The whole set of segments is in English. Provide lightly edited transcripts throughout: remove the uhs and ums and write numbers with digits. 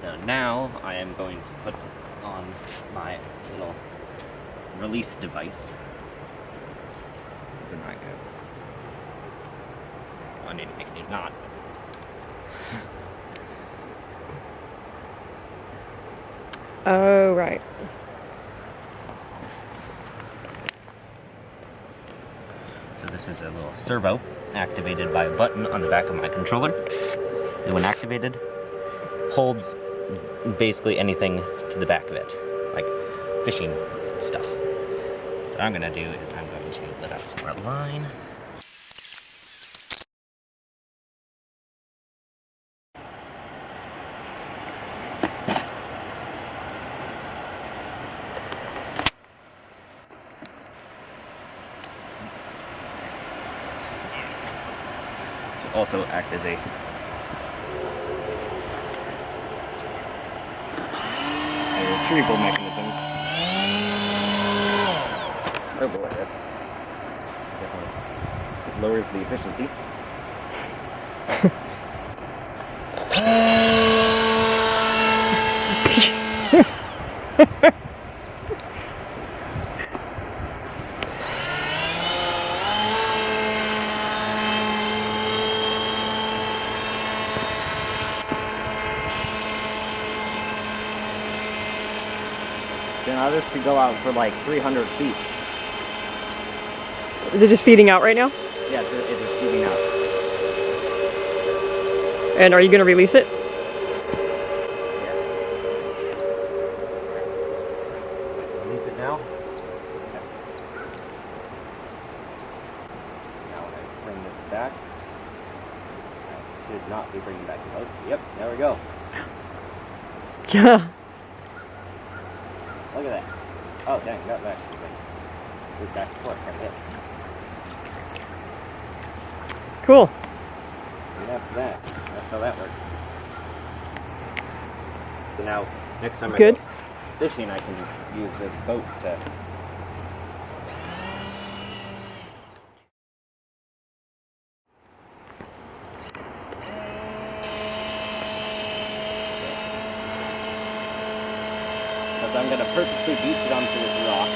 So now I am going to put on my little release device. Did not go. Well, I need to make a new knot. Oh, right. So this is a little servo activated by a button on the back of my controller. And when activated, holds basically anything to the back of it, like fishing stuff. So what I'm gonna do is I'm going to let out some more line. Also act as a retrieval mechanism. Oh boy, that definitely lowers the efficiency. Now this could go out for like 300 feet. Is it just feeding out right now? Yeah, it's just feeding out. And are you going to release it? Yeah. Release it now. Okay. Now when I bring this back, I should not be bringing back the host. Yep, there we go. Yeah. Look at that. Oh, dang, got back. Goes back and forth quite a bit. Cool. And that's that. That's how that works. So now, next time I go fishing, I can use this boat to... Because I'm going to purposely beach it onto this rock.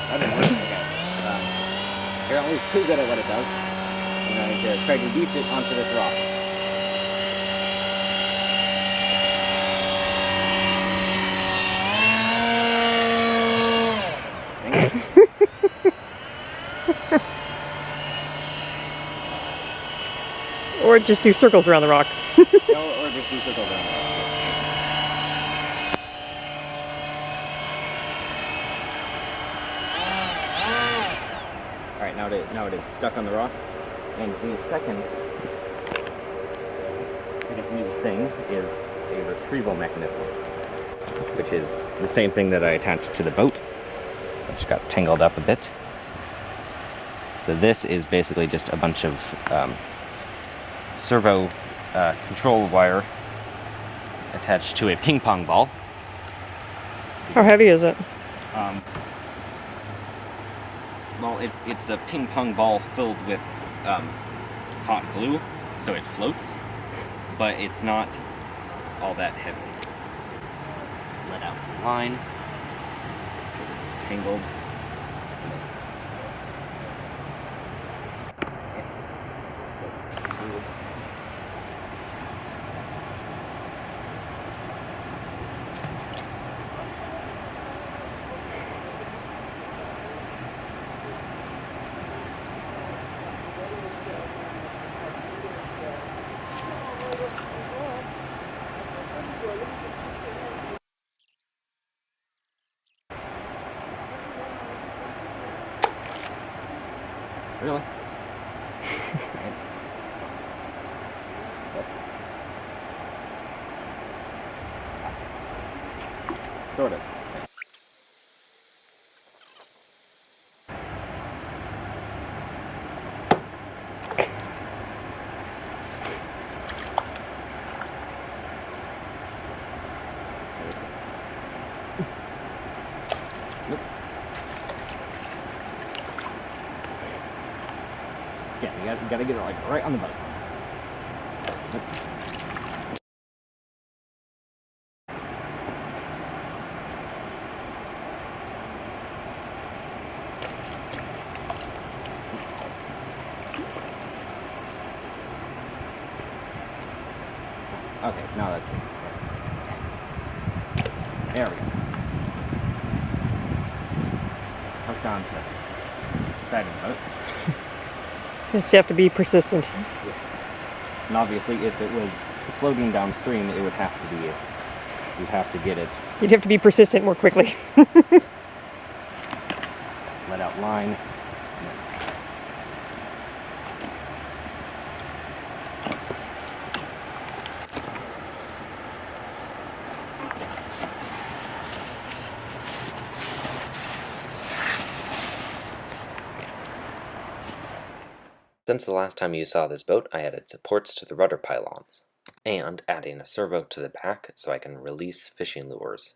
That didn't work. Okay. Apparently it's too good at what it does. I'm going to try to beach it onto this rock. Or just do circles around the rock. Or just do circles around the rock. Alright, now it is stuck on the rock. And the second new thing is a retrieval mechanism, which is the same thing that I attached to the boat, which got tangled up a bit. So this is basically just a bunch of servo control wire attached to a ping pong ball. How heavy is it? Well, it's a ping pong ball filled with hot glue, so it floats, but it's not all that heavy. Just let out some line. Tangled. Really? Sucks. Sort of. Nope. Yeah, you gotta get it like right on the boat. Okay, now that's good. There we go. Hooked on to the side of the boat. Just have to be persistent. Yes. And obviously, if it was floating downstream, it would have to be. You'd have to get it. You'd have to be persistent more quickly. Yes. Let out line. Since the last time you saw this boat, I added supports to the rudder pylons, and adding a servo to the back so I can release fishing lures.